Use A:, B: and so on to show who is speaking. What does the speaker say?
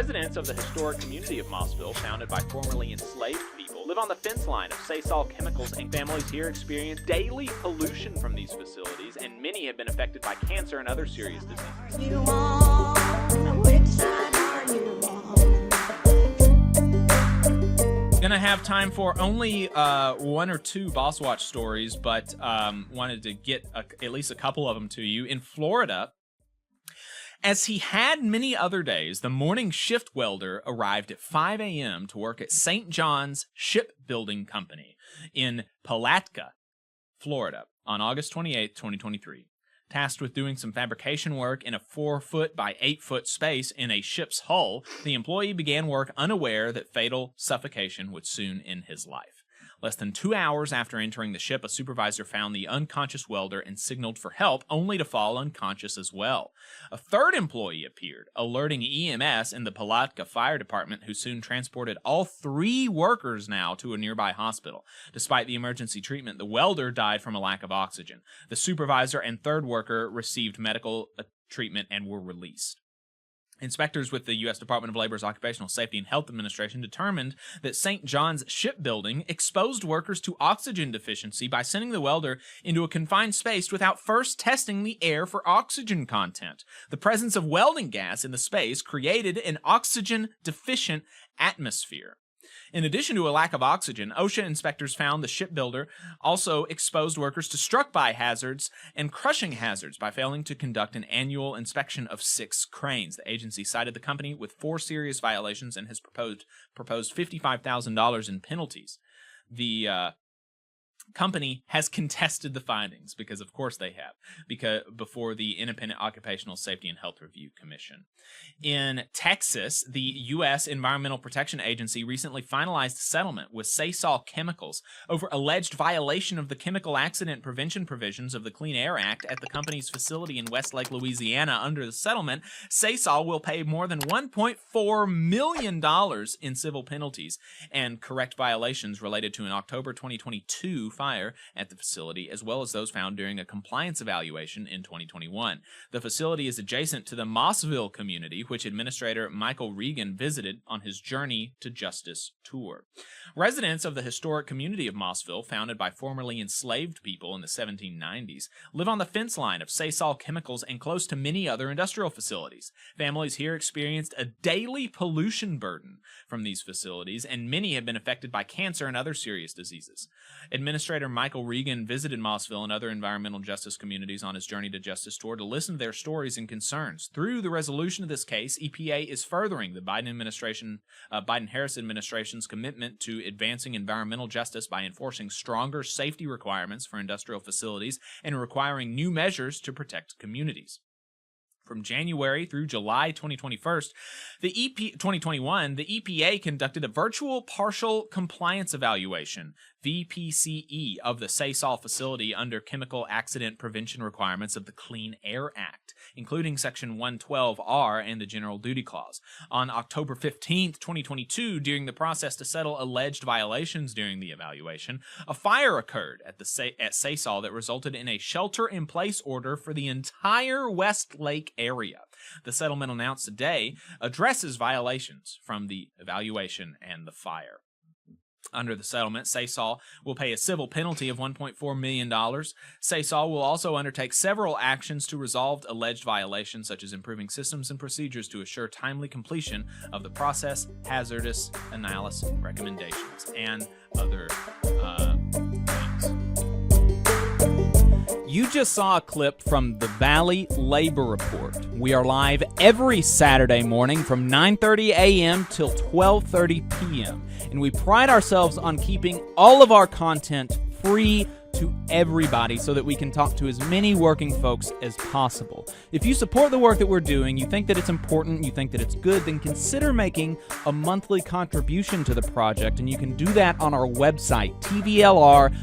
A: Residents of the historic community of Mossville, founded by formerly enslaved people, live on the fence line of Sasol chemicals, and families here experience daily pollution from these facilities, and many have been affected by cancer and other serious diseases.
B: You on which side are you on?
C: Gonna have time for only one or two Boss Watch stories, but wanted to get at least a couple of them to you. In Florida, as he had many other days, the morning shift welder arrived at 5 a.m. to work at St. John's Shipbuilding Company in Palatka, Florida, on August 28, 2023. Tasked with doing some fabrication work in a 4-foot by 8-foot space in a ship's hull, the employee began work unaware that fatal suffocation would soon end his life. Less than 2 hours after entering the ship, a supervisor found the unconscious welder and signaled for help, only to fall unconscious as well. A third employee appeared, alerting EMS and the Palatka Fire Department, who soon transported all 3 workers now to a nearby hospital. Despite the emergency treatment, the welder died from a lack of oxygen. The supervisor and third worker received medical treatment and were released. Inspectors with the U.S. Department of Labor's Occupational Safety and Health Administration determined that St. John's Shipbuilding exposed workers to oxygen deficiency by sending the welder into a confined space without first testing the air for oxygen content. The presence of welding gas in the space created an oxygen-deficient atmosphere. In addition to a lack of oxygen, OSHA inspectors found the shipbuilder also exposed workers to struck-by hazards and crushing hazards by failing to conduct an annual inspection of 6 cranes. The agency cited the company with 4 serious violations and has proposed $55,000 in penalties. The company has contested the findings, because of course they have, before the Independent Occupational Safety and Health Review Commission. In Texas, the U.S. Environmental Protection Agency recently finalized a settlement with Sasol Chemicals over alleged violation of the chemical accident prevention provisions of the Clean Air Act at the company's facility in Westlake, Louisiana. Under the settlement, Sasol will pay more than $1.4 million in civil penalties and correct violations related to an October 2022 fire at the facility, as well as those found during a compliance evaluation in 2021. The facility is adjacent to the Mossville community, which Administrator Michael Regan visited on his Journey to Justice tour. Residents of the historic community of Mossville, founded by formerly enslaved people in the 1790s, live on the fence line of Sasol Chemicals and close to many other industrial facilities. Families here experienced a daily pollution burden from these facilities, and many have been affected by cancer and other serious diseases. Administrator Michael Regan visited Mossville and other environmental justice communities on his Journey to Justice tour to listen to their stories and concerns. Through the resolution of this case, EPA is furthering the Biden-Harris administration's commitment to advancing environmental justice by enforcing stronger safety requirements for industrial facilities and requiring new measures to protect communities. From January through July 2021, the EPA conducted a virtual partial compliance evaluation, VPCE, of the Sasol facility under chemical accident prevention requirements of the Clean Air Act, including Section 112R and the General Duty Clause. On October 15, 2022, during the process to settle alleged violations during the evaluation, a fire occurred at Sasol that resulted in a shelter-in-place order for the entire Westlake area. The settlement announced today addresses violations from the evaluation and the fire. Under the settlement, Sasol will pay a civil penalty of $1.4 million. Sasol will also undertake several actions to resolve alleged violations, such as improving systems and procedures to assure timely completion of the process hazardous analysis recommendations, and other things. You just saw a clip from the Valley Labor Report. We are live every Saturday morning from 9:30 a.m. till 12:30 p.m. And we pride ourselves on keeping all of our content free to everybody so that we can talk to as many working folks as possible. If you support the work that we're doing, you think that it's important, you think that it's good, then consider making a monthly contribution to the project, and you can do that on our website, tvlr.fm.